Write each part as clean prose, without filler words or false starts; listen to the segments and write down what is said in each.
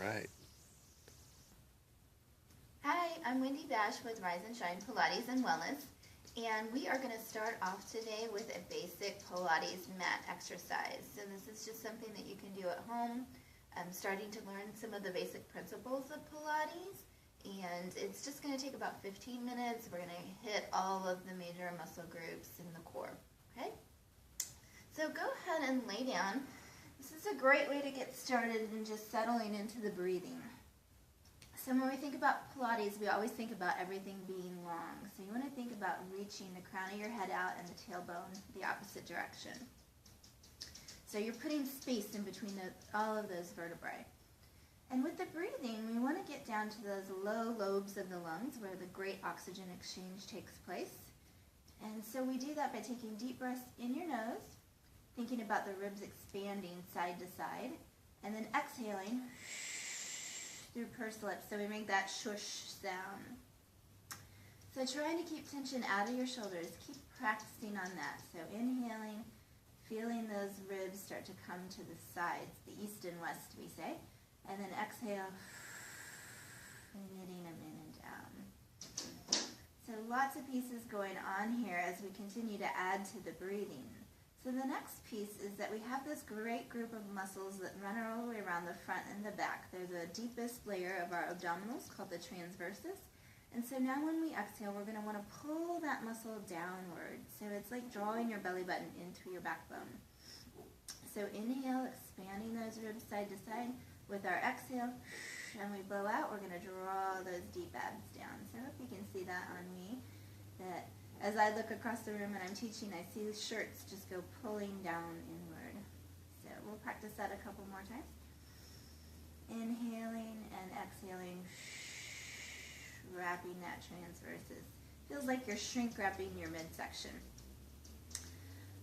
right. Hi, I'm Wendy Bash with Rise and Shine Pilates and Wellness, and we are going to start off today with a basic Pilates mat exercise. So this is just something that you can do at home. I'm starting to learn some of the basic principles of Pilates, and it's just going to take about 15 minutes. We're going to hit all of the major muscle groups in the core, okay? So go ahead and lay down. This is a great way to get started in just settling into the breathing. So when we think about Pilates, we always think about everything being long. So you want to think about reaching the crown of your head out and the tailbone the opposite direction. So you're putting space in between all of those vertebrae. And with the breathing, we want to get down to those low lobes of the lungs where the great oxygen exchange takes place. And so we do that by taking deep breaths in your nose, thinking about the ribs expanding side to side, and then exhaling through pursed lips, so we make that shush sound. So trying to keep tension out of your shoulders, keep practicing on that. So inhaling, feeling those ribs start to come to the sides, the east and west we say, and then exhale, knitting them in and down. So lots of pieces going on here as we continue to add to the breathing. So the next piece is that we have this great group of muscles that run all the way around the front and the back. They're the deepest layer of our abdominals called the transversus. And so now when we exhale, we're going to want to pull that muscle downward. So it's like drawing your belly button into your backbone. So inhale, expanding those ribs side to side. With our exhale, and we blow out, we're going to draw those deep abs down. So I hope you can see that on me, that as I look across the room and I'm teaching, I see the shirts just go pulling down inward. So we'll practice that a couple more times. Inhaling and exhaling, wrapping that transversus. Feels like you're shrink wrapping your midsection.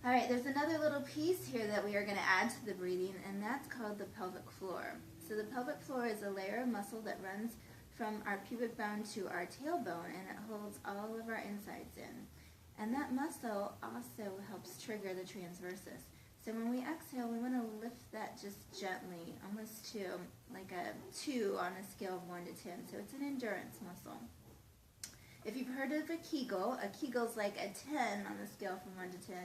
All right, there's another little piece here that we are going to add to the breathing, and that's called the pelvic floor. So the pelvic floor is a layer of muscle that runs from our pubic bone to our tailbone, and it holds all of our insides in. And that muscle also helps trigger the transversus. So when we exhale, we want to lift that just gently, almost to like a 2 on a scale of 1 to 10. So it's an endurance muscle. If you've heard of a Kegel's like a 10 on the scale from 1 to 10.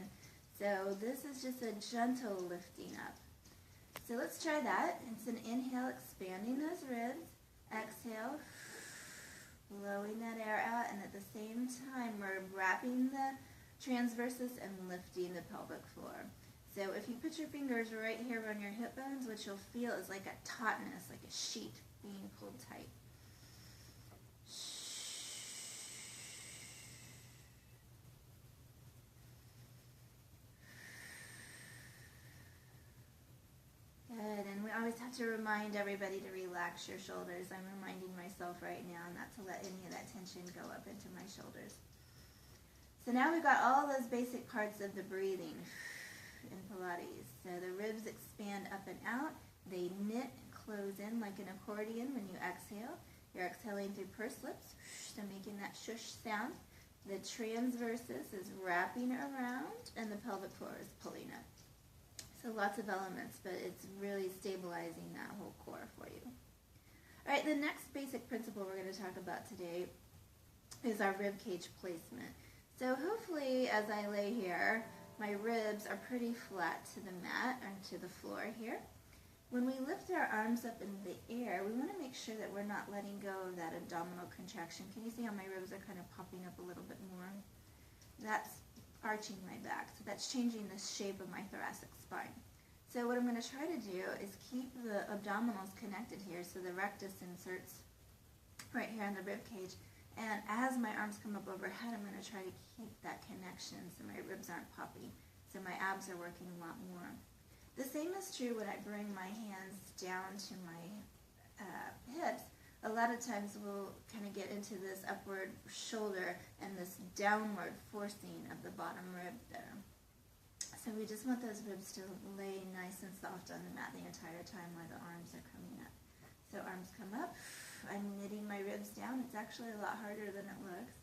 So this is just a gentle lifting up. So let's try that. It's an inhale, expanding those ribs. Exhale, blowing that air out, and at the same time we're wrapping the transversus and lifting the pelvic floor. So if you put your fingers right here on your hip bones, what you'll feel is like a tautness, like a sheet being pulled tight. Good, and we always have to remind everybody to relax your shoulders. I'm reminding myself right now not to let any of that tension go up into my shoulders. So now we've got all those basic parts of the breathing in Pilates. So the ribs expand up and out. They knit and close in like an accordion when you exhale. You're exhaling through pursed lips, so making that shush sound. The transversus is wrapping around, and the pelvic floor is pulling up. So lots of elements, but it's really stabilizing that whole core for you. All right, the next basic principle we're going to talk about today is our ribcage placement. So hopefully as I lay here, my ribs are pretty flat to the mat or to the floor here. When we lift our arms up in the air, we want to make sure that we're not letting go of that abdominal contraction. Can you see how my ribs are kind of popping up a little bit more? That's arching my back, so that's changing the shape of my thoracic spine. So what I'm going to try to do is keep the abdominals connected here, so the rectus inserts right here on the rib cage, and as my arms come up overhead, I'm going to try to keep that connection so my ribs aren't popping, so my abs are working a lot more. The same is true when I bring my hands down to my hips. A lot of times we'll kind of get into this upward shoulder and this downward forcing of the bottom rib there. So we just want those ribs to lay nice and soft on the mat the entire time while the arms are coming up. So arms come up, I'm knitting my ribs down. It's actually a lot harder than it looks.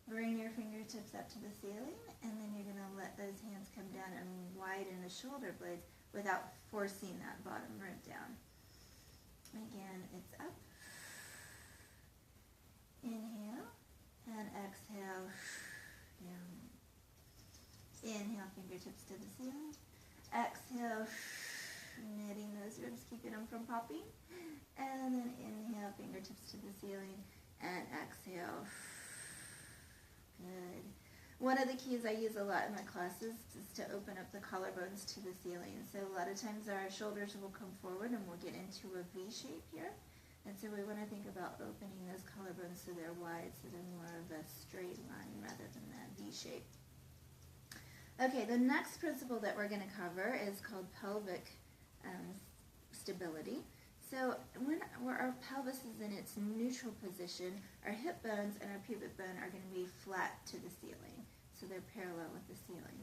Bring your fingertips up to the ceiling, and then you're going to let those hands come down and widen the shoulder blades without forcing that bottom rib down. Again, it fingertips to the ceiling. Exhale, knitting those ribs, keeping them from popping. And then inhale, fingertips to the ceiling. And exhale. Good. One of the keys I use a lot in my classes is to open up the collarbones to the ceiling. So a lot of times our shoulders will come forward and we'll get into a V shape here. And so we want to think about opening those collarbones so they're wide, so they're more of a straight line rather than that V shape. Okay, the next principle that we're going to cover is called pelvic stability. So when our pelvis is in its neutral position, our hip bones and our pubic bone are going to be flat to the ceiling. So they're parallel with the ceiling.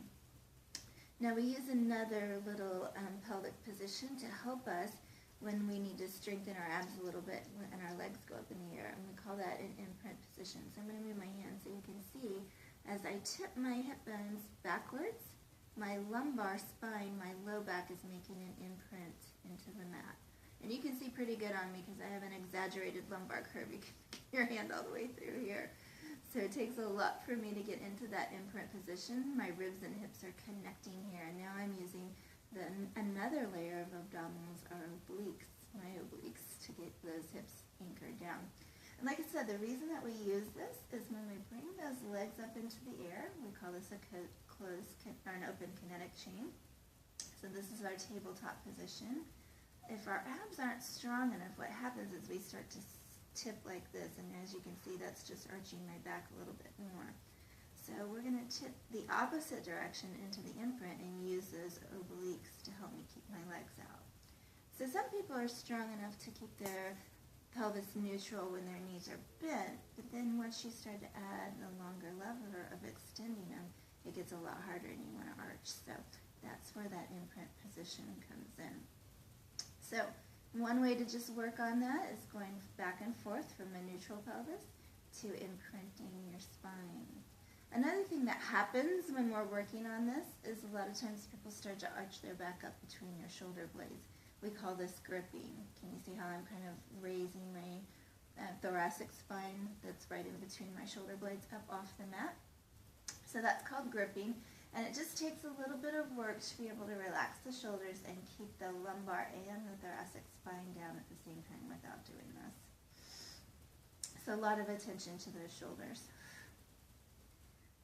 Now we use another little pelvic position to help us when we need to strengthen our abs a little bit and our legs go up in the air. And we call that an imprint position. So I'm going to move my hand so you can see as I tip my hip bones backwards, my lumbar spine, my low back is making an imprint into the mat. And you can see pretty good on me because I have an exaggerated lumbar curve. You can get your hand all the way through here. So it takes a lot for me to get into that imprint position. My ribs and hips are connecting here. And now I'm using another layer of abdominals, or obliques, my obliques, to get those hips anchored down. And like I said, the reason that we use this is when we bring those legs up into the air, we call this an open kinetic chain. So this is our tabletop position. If our abs aren't strong enough, what happens is we start to tip like this, and as you can see, that's just arching my back a little bit more. So we're going to tip the opposite direction into the imprint and use those obliques to help me keep my legs out. So some people are strong enough to keep their pelvis neutral when their knees are bent, but then once you start to add the longer lever of extending them, it gets a lot harder and you want to arch. So that's where that imprint position comes in. So one way to just work on that is going back and forth from a neutral pelvis to imprinting your spine. Another thing that happens when we're working on this is a lot of times people start to arch their back up between their shoulder blades. We call this gripping. Can you see how I'm kind of raising my thoracic spine that's right in between my shoulder blades up off the mat? So that's called gripping, and it just takes a little bit of work to be able to relax the shoulders and keep the lumbar and the thoracic spine down at the same time without doing this. So a lot of attention to those shoulders.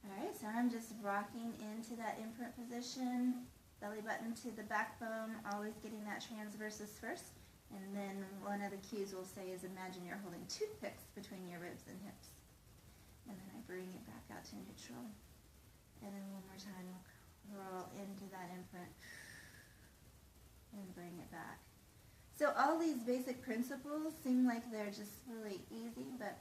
Alright, so I'm just rocking into that imprint position, belly button to the backbone, always getting that transversus first. And then one of the cues we'll say is imagine you're holding toothpicks between your ribs and hips. And then I bring it back out to neutral. And then one more time, roll into that imprint and bring it back. So all these basic principles seem like they're just really easy, but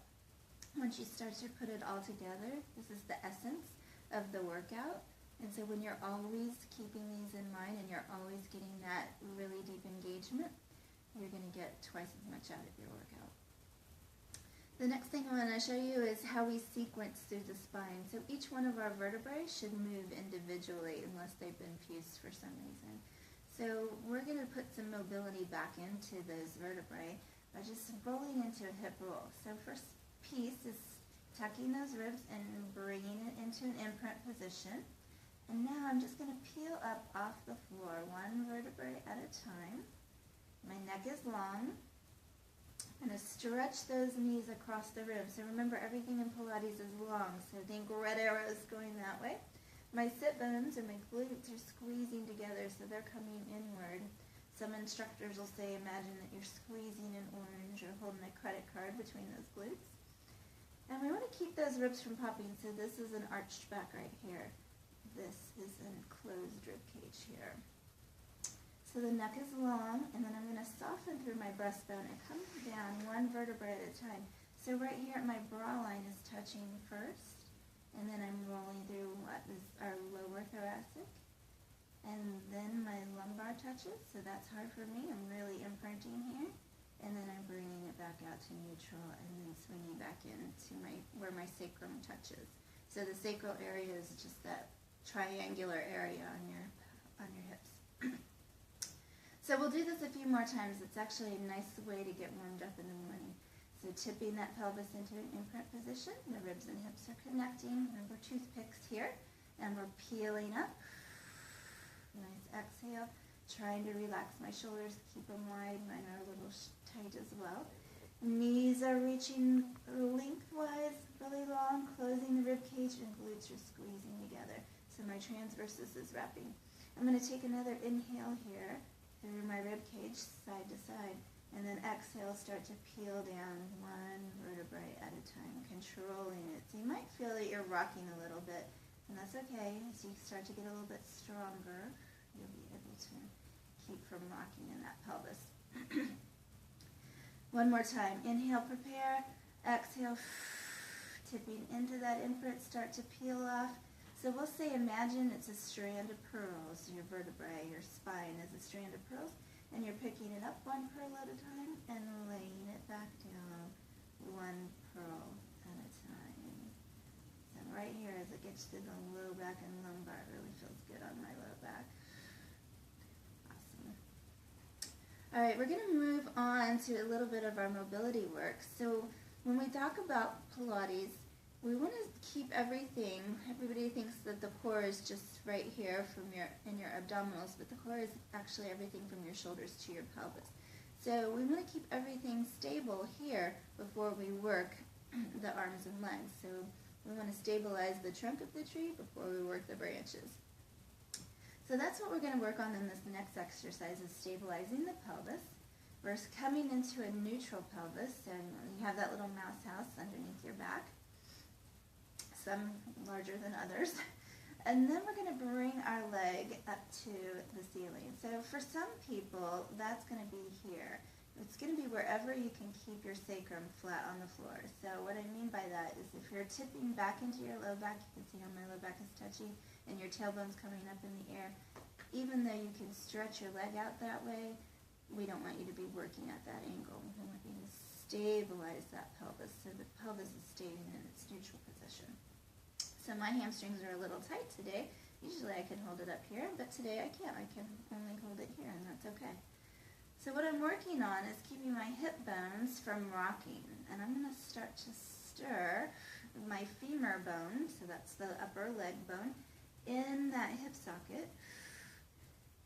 once you start to put it all together, this is the essence of the workout. And so when you're always keeping these in mind and you're always getting that really deep engagement, you're going to get twice as much out of your workout. The next thing I want to show you is how we sequence through the spine. So each one of our vertebrae should move individually unless they've been fused for some reason. So we're going to put some mobility back into those vertebrae by just rolling into a hip roll. So first piece is tucking those ribs and bringing it into an imprint position. And now I'm just going to peel up off the floor, one vertebrae at a time. My neck is long. I'm going to stretch those knees across the ribs. So remember, everything in Pilates is long, so think red arrows going that way. My sit bones or my glutes are squeezing together, so they're coming inward. Some instructors will say, imagine that you're squeezing an orange or holding a credit card between those glutes. And we want to keep those ribs from popping, so this is an arched back right here. This is a closed rib cage here. So the neck is long, and then I'm going to soften through my breastbone and come down one vertebrae at a time. So right here, my bra line is touching first, and then I'm rolling through what is our lower thoracic, and then my lumbar touches, so that's hard for me. I'm really imprinting here, and then I'm bringing it back out to neutral, and then swinging back into where my sacrum touches. So the sacral area is just that triangular area on your hips. So we'll do this a few more times. It's actually a nice way to get warmed up in the morning. So tipping that pelvis into an imprint position, the ribs and hips are connecting. Remember, toothpicks here, and we're peeling up Nice exhale. Trying to relax my shoulders, keep them wide. Mine are a little tight as well. Knees are reaching lengthwise, really long, closing the rib cage, and glutes are squeezing together. So my transversus is wrapping. I'm going to take another inhale here through my rib cage, side to side, and then exhale, start to peel down one vertebrae at a time, controlling it. So you might feel that you're rocking a little bit, and that's okay. As you start to get a little bit stronger, you'll be able to keep from rocking in that pelvis. One more time. Inhale, prepare. Exhale, tipping into that imprint, start to peel off. So we'll say imagine it's a strand of pearls. Your vertebrae, your spine is a strand of pearls, and you're picking it up one pearl at a time and laying it back down one pearl at a time. So right here, as it gets to the low back and lumbar, it really feels good on my low back. Awesome. All right, we're going to move on to a little bit of our mobility work. So when we talk about Pilates, we want to keep everything. Everybody thinks that the core is just right here in your abdominals, but the core is actually everything from your shoulders to your pelvis. So we want to keep everything stable here before we work the arms and legs. So we want to stabilize the trunk of the tree before we work the branches. So that's what we're going to work on in this next exercise, is stabilizing the pelvis. We're coming into a neutral pelvis, and you have that little mouse house underneath your back. Some larger than others. And then we're going to bring our leg up to the ceiling. So for some people, that's going to be here. It's going to be wherever you can keep your sacrum flat on the floor. So what I mean by that is if you're tipping back into your low back, you can see how my low back is touching, and your tailbone's coming up in the air. Even though you can stretch your leg out that way, we don't want you to be working at that angle. We want you to stabilize that pelvis so the pelvis is staying in its neutral position. So my hamstrings are a little tight today. Usually I can hold it up here, but today I can't. I can only hold it here, and that's okay. So what I'm working on is keeping my hip bones from rocking. And I'm going to start to stir my femur bone, so that's the upper leg bone, in that hip socket.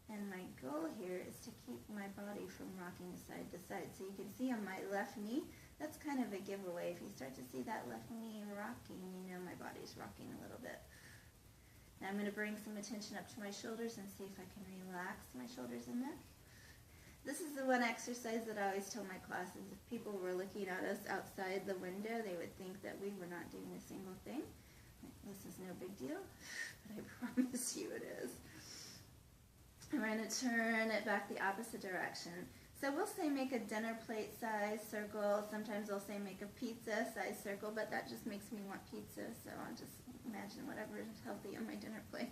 And my goal here is to keep my body from rocking side to side. So you can see on my left knee, that's kind of a giveaway. If you start to see that left knee rocking, you know my body's rocking a little bit. Now I'm going to bring some attention up to my shoulders and see if I can relax my shoulders and neck. This is the one exercise that I always tell my classes. If people were looking at us outside the window, they would think that we were not doing a single thing. This is no big deal, but I promise you it is. I'm going to turn it back the opposite direction. So we'll say make a dinner plate size circle. Sometimes I'll say make a pizza size circle, but that just makes me want pizza, so I'll just imagine whatever is healthy on my dinner plate.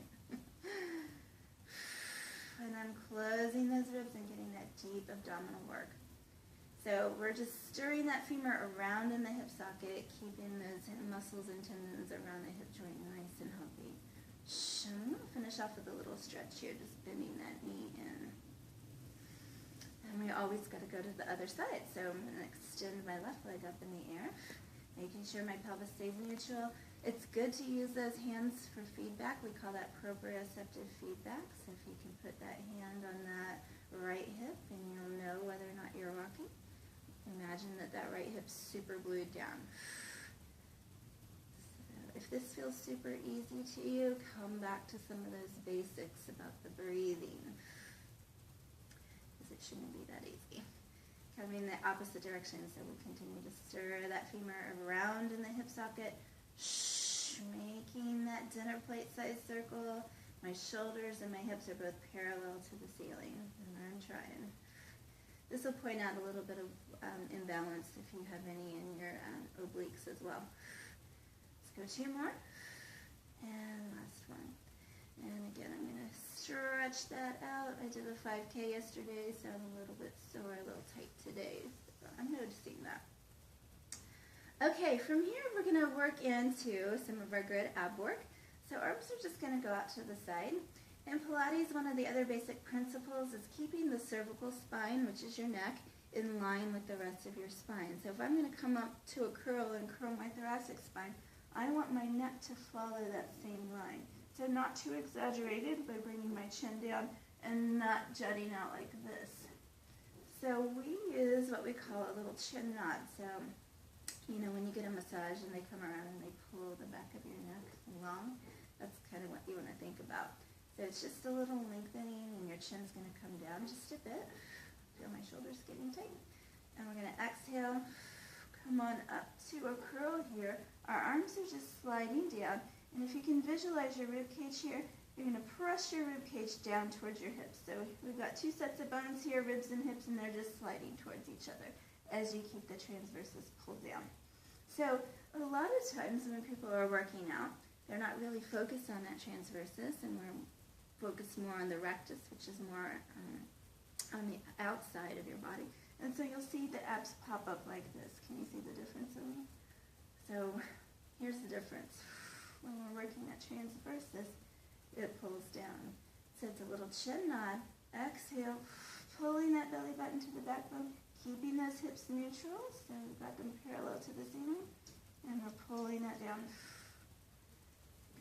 And I'm closing those ribs and getting that deep abdominal work. So we're just stirring that femur around in the hip socket, keeping those muscles and tendons around the hip joint nice and healthy. I'm going to finish off with a little stretch here, just bending that knee in. And we always got to go to the other side. So I'm going to extend my left leg up in the air, making sure my pelvis stays neutral. It's good to use those hands for feedback. We call that proprioceptive feedback. So if you can put that hand on that right hip, and you'll know whether or not you're rocking. Imagine that that right hip's super glued down. If this feels super easy to you, come back to some of those basics about the breathing, because it shouldn't be that easy. Coming the opposite direction, so we'll continue to stir that femur around in the hip socket, making that dinner plate size circle. My shoulders and my hips are both parallel to the ceiling, and I'm trying. This will point out a little bit of imbalance if you have any in your obliques as well. Go 2 more, and last one. And again, I'm going to stretch that out. I did a 5K yesterday, so I'm a little bit sore, a little tight today. So I'm noticing that. Okay, from here we're going to work into some of our good ab work. So arms are just going to go out to the side. In Pilates, one of the other basic principles is keeping the cervical spine, which is your neck, in line with the rest of your spine. So if I'm going to come up to a curl and curl my thoracic spine, I want my neck to follow that same line. So not too exaggerated by bringing my chin down and not jutting out like this. So we use what we call a little chin knot. So, you know, when you get a massage and they come around and they pull the back of your neck along, that's kind of what you want to think about. So it's just a little lengthening and your chin's going to come down just a bit. Feel my shoulders getting tight. And we're going to exhale, come on up to a curl here. Our arms are just sliding down. And if you can visualize your rib cage here, you're going to press your rib cage down towards your hips. So we've got two sets of bones here, ribs and hips, and they're just sliding towards each other as you keep the transverses pulled down. So a lot of times when people are working out, they're not really focused on that transversus, and we're focused more on the rectus, which is more on the outside of your body. And so you'll see the abs pop up like this. Can you see the difference in them? So here's the difference. When we're working at transversus, it pulls down. So it's a little chin nod. Exhale, pulling that belly button to the backbone, keeping those hips neutral. So we've got them parallel to the ceiling. And we're pulling that down.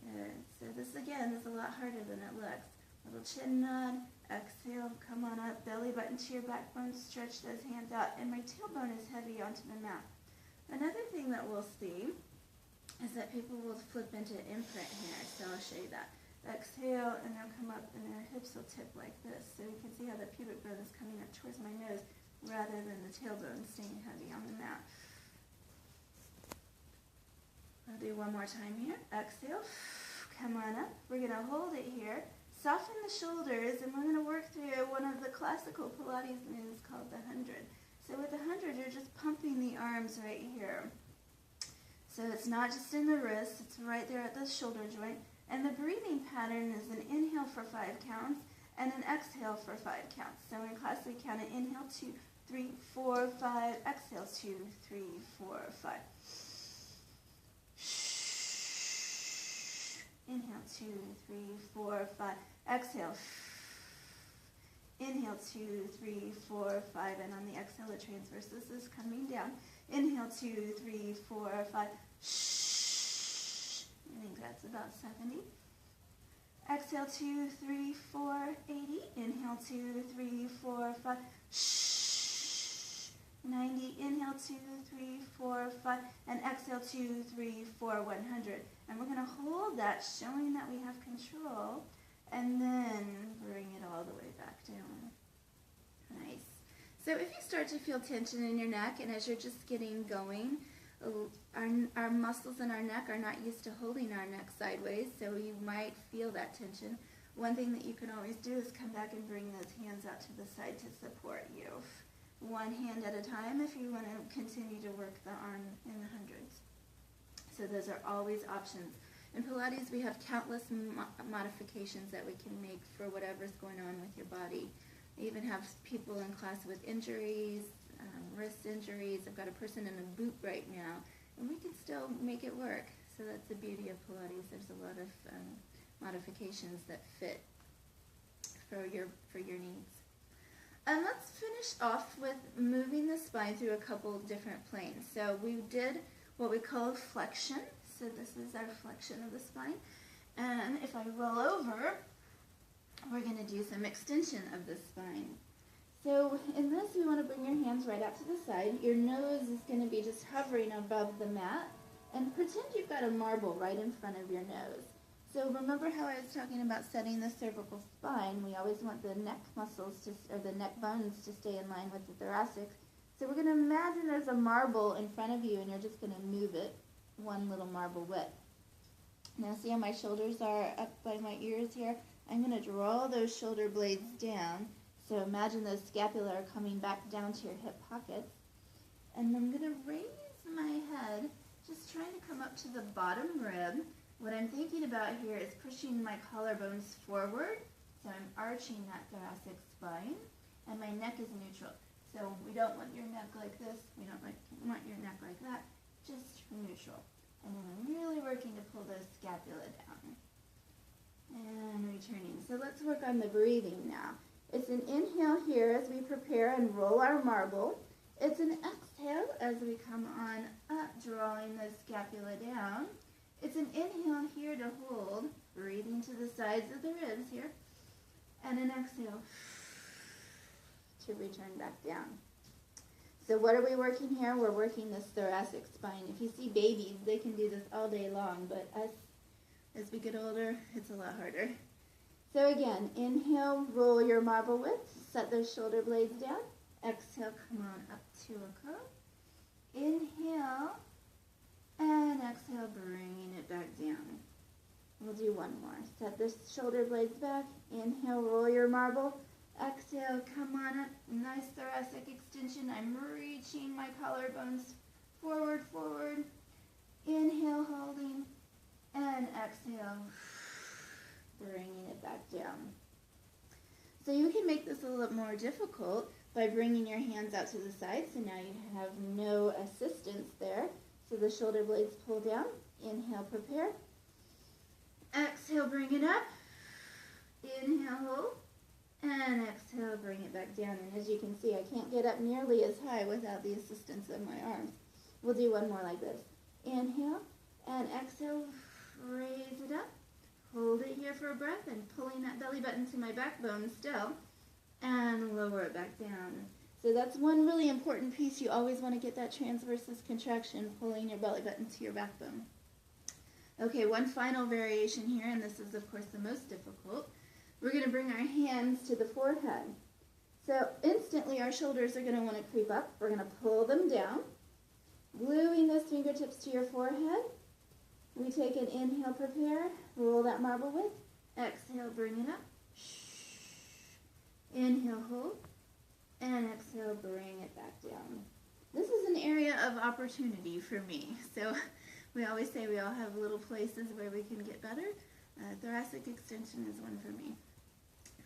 Good. So this, again, is a lot harder than it looks. Little chin nod. Exhale, come on up. Belly button to your backbone. Stretch those hands out. And my tailbone is heavy onto the mat. Another thing that we'll see is that people will flip into imprint here. So I'll show you that. Exhale, and they'll come up, and their hips will tip like this. So you can see how the pubic bone is coming up towards my nose rather than the tailbone staying heavy on the mat. I'll do one more time here. Exhale, come on up. We're going to hold it here. Soften the shoulders, and we're going to work through one of the classical Pilates moves called the 100. So with the 100, you're just pumping the arms right here. So it's not just in the wrist, it's right there at the shoulder joint. And the breathing pattern is an inhale for 5 counts and an exhale for 5 counts. So in class we count an inhale 2, 3, 4, 5, exhale 2, 3, 4, 5. Inhale 2, 3, 4, 5. Exhale. Inhale 2, 3, 4, 5. And on the exhale, the transversus is coming down. Inhale 2, 3, 4, 5. I think that's about 70. Exhale 2, 3, 4, 80. Inhale 2, 3, 4, 5. 90. Inhale 2, 3, 4, 5. And exhale 2, 3, 4, 100. And we're going to hold that, showing that we have control, and then bring it all the way back down. Nice. So if you start to feel tension in your neck, and as you're just getting going, our muscles in our neck are not used to holding our neck sideways, so you might feel that tension. One thing that you can always do is come back and bring those hands out to the side to support you. One hand at a time if you want to continue to work the arm in the hundreds. So those are always options. In Pilates, we have countless modifications that we can make for whatever's going on with your body. I even have people in class with injuries, wrist injuries. I've got a person in a boot right now, and we can still make it work. So that's the beauty of Pilates. There's a lot of modifications that fit for your needs. And let's finish off with moving the spine through a couple different planes. So we did what we call flexion. So this is our flexion of the spine. And if I roll over, we're going to do some extension of the spine. So in this, you want to bring your hands right out to the side. Your nose is going to be just hovering above the mat. And pretend you've got a marble right in front of your nose. So remember how I was talking about setting the cervical spine? We always want the neck muscles or the neck bones to stay in line with the thoracic. So we're going to imagine there's a marble in front of you, and you're just going to move it one little marble width. Now see how my shoulders are up by my ears here? I'm going to draw those shoulder blades down. So imagine those scapula are coming back down to your hip pockets. And I'm going to raise my head, just trying to come up to the bottom rib. What I'm thinking about here is pushing my collarbones forward. So I'm arching that thoracic spine, and my neck is neutral. So we don't want your neck like this. We don't want your neck like that. Just neutral. And then I'm really working to pull those scapula down. And returning. So let's work on the breathing now. It's an inhale here as we prepare and roll our marble. It's an exhale as we come on up, drawing the scapula down. It's an inhale here to hold, breathing to the sides of the ribs here. And an exhale to return back down. So what are we working here? We're working this thoracic spine. If you see babies, they can do this all day long, but us, as we get older, it's a lot harder. So again, inhale, roll your marble width, set those shoulder blades down. Exhale, come on up to a curl. Inhale, and exhale, bringing it back down. We'll do one more. Set the shoulder blades back. Inhale, roll your marble. Exhale, come on up. Nice thoracic extension. I'm reaching my collarbones forward, forward. Inhale, holding. And exhale, bringing it back down. So you can make this a little more difficult by bringing your hands out to the side. So now you have no assistance there. So the shoulder blades pull down. Inhale, prepare. Exhale, bring it up. Inhale, hold. And exhale, bring it back down. And as you can see, I can't get up nearly as high without the assistance of my arms. We'll do one more like this. Inhale and exhale, raise it up. Hold it here for a breath and pulling that belly button to my backbone still. And lower it back down. So that's one really important piece. You always want to get that transversus contraction, pulling your belly button to your backbone. Okay, one final variation here, and this is of course the most difficult. We're going to bring our hands to the forehead. So instantly our shoulders are going to want to creep up. We're going to pull them down, gluing those fingertips to your forehead. We take an inhale, prepare, roll that marble width. Exhale, bring it up. Inhale, hold, and exhale, bring it back down. This is an area of opportunity for me. So we always say we all have little places where we can get better. Thoracic extension is one for me.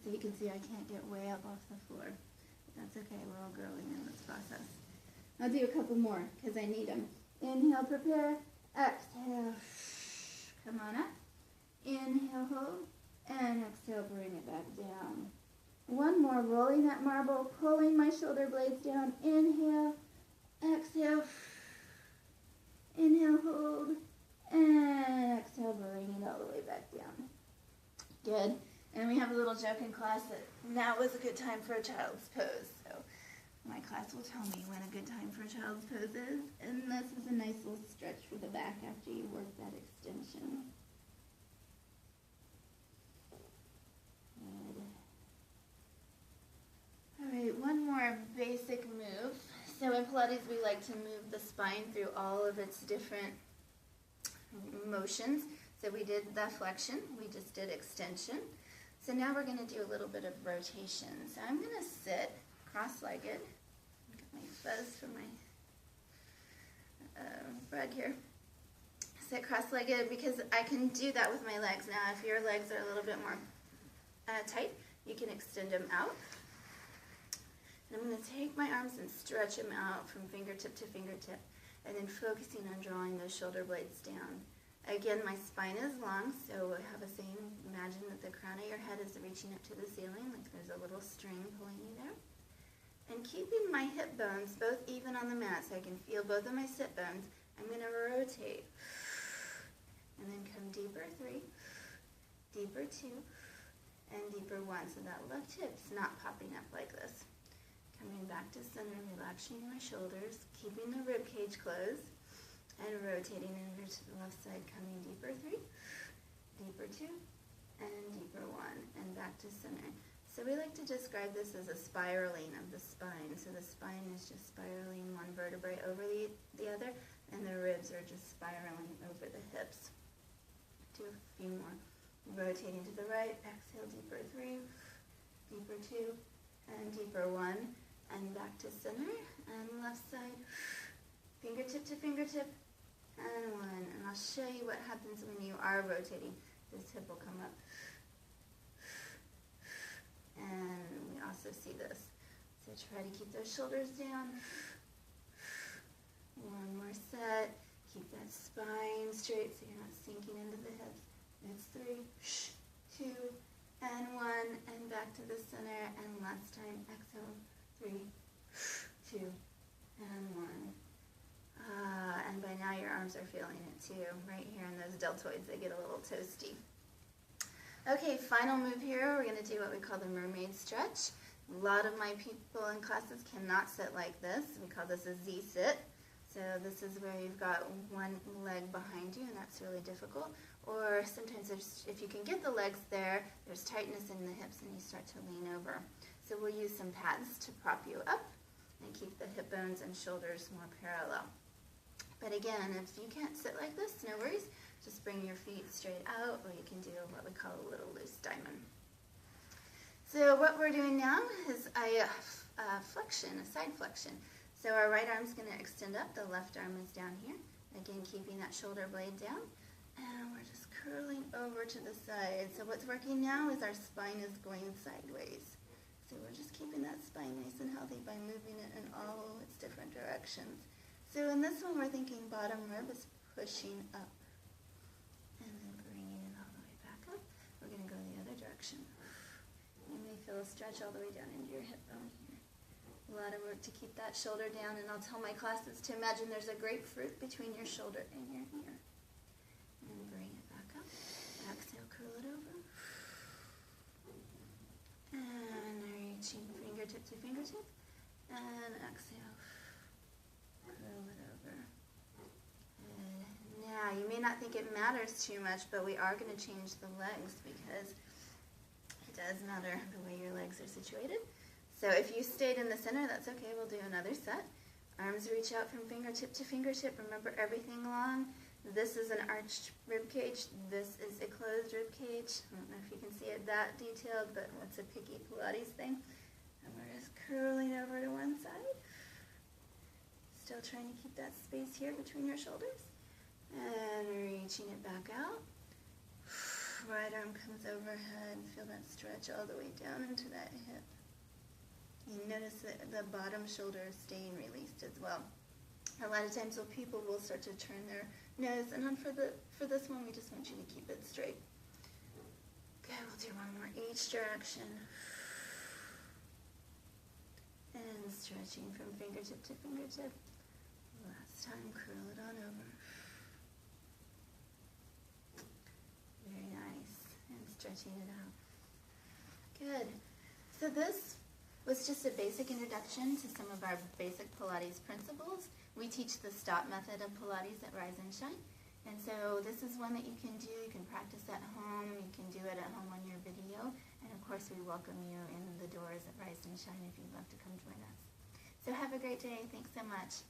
So you can see I can't get way up off the floor. But that's okay, we're all growing in this process. I'll do a couple more because I need them. Inhale, prepare. Exhale, come on up. Inhale, hold, and exhale, bring it back down. One more, rolling that marble, pulling my shoulder blades down. Inhale, exhale, inhale, hold, and exhale, bring it all the way back down. Good. And we have a little joke in class that now is a good time for a child's pose. So my class will tell me when a good time for a child's pose is. And this is a nice little stretch for the back after you work that extension. Good. All right, one more basic move. So in Pilates, we like to move the spine through all of its different motions. So we did the flexion, we just did extension. So now we're going to do a little bit of rotation. So I'm going to sit cross-legged. Get my fuzz from my rug here. Sit cross-legged because I can do that with my legs. Now if your legs are a little bit more tight, you can extend them out. And I'm going to take my arms and stretch them out from fingertip to fingertip, and then focusing on drawing those shoulder blades down. Again, my spine is long, so I have a saying, imagine that the crown of your head is reaching up to the ceiling, like there's a little string pulling you there. And keeping my hip bones both even on the mat so I can feel both of my sit bones, I'm going to rotate. And then come deeper 3, deeper 2, and deeper 1. So that left hip's not popping up like this. Coming back to center, relaxing my shoulders, keeping the rib cage closed, and rotating over to the left side, coming deeper 3, deeper 2, and deeper 1, and back to center. So we like to describe this as a spiraling of the spine. So the spine is just spiraling one vertebrae over the other, and the ribs are just spiraling over the hips. Do a few more. Rotating to the right, exhale, deeper 3, deeper 2, and deeper 1, and back to center, and left side, fingertip to fingertip, and 1. And I'll show you what happens when you are rotating. This hip will come up. And we also see this. So try to keep those shoulders down. One more set. Keep that spine straight so you're not sinking into the hips. It's 3, 2, and 1, and back to the center. And last time, exhale, 3, 2, and 1. And by now your arms are feeling it too. Right here in those deltoids, they get a little toasty. Okay, final move here. We're going to do what we call the Mermaid Stretch. A lot of my people in classes cannot sit like this. We call this a Z-sit. So this is where you've got one leg behind you, and that's really difficult. Or sometimes if you can get the legs there, there's tightness in the hips and you start to lean over. So we'll use some pads to prop you up and keep the hip bones and shoulders more parallel. But again, if you can't sit like this, no worries. Just bring your feet straight out, or you can do what we call a little loose diamond. So what we're doing now is a flexion, a side flexion. So our right arm's going to extend up, the left arm is down here. Again, keeping that shoulder blade down. And we're just curling over to the side. So what's working now is our spine is going sideways. So we're just keeping that spine nice and healthy by moving it in all its different directions. So in this one, we're thinking bottom rib is pushing up. And then bringing it all the way back up. We're going to go the other direction. You may feel a stretch all the way down into your hip bone here. A lot of work to keep that shoulder down, and I'll tell my classes to imagine there's a grapefruit between your shoulder and your ear. And bring it back up. Exhale, curl it over. And reaching fingertip to fingertip. And exhale, curl it over. Good. Now, you may not think it matters too much, but we are going to change the legs because it does matter the way your legs are situated. So if you stayed in the center, that's okay. We'll do another set. Arms reach out from fingertip to fingertip. Remember everything long. This is an arched rib cage. This is a closed rib cage. I don't know if you can see it that detailed, but it's a picky Pilates thing. And we're just curling over to one side. Still trying to keep that space here between your shoulders. And reaching it back out. Right arm comes overhead. Feel that stretch all the way down into that hip. You notice that the bottom shoulder is staying released as well. A lot of times people will start to turn their nose, and for this one, we just want you to keep it straight. Okay, we'll do one more each direction. And stretching from fingertip to fingertip. Last time, curl it on over. Very nice. And stretching it out. Good. So this was just a basic introduction to some of our basic Pilates principles. We teach the stop method of Pilates at Rise and Shine. And so this is one that you can do. You can practice at home. You can do it at home on your video. And of course, we welcome you in the doors at Rise and Shine if you'd love to come join us. So have a great day. Thanks so much.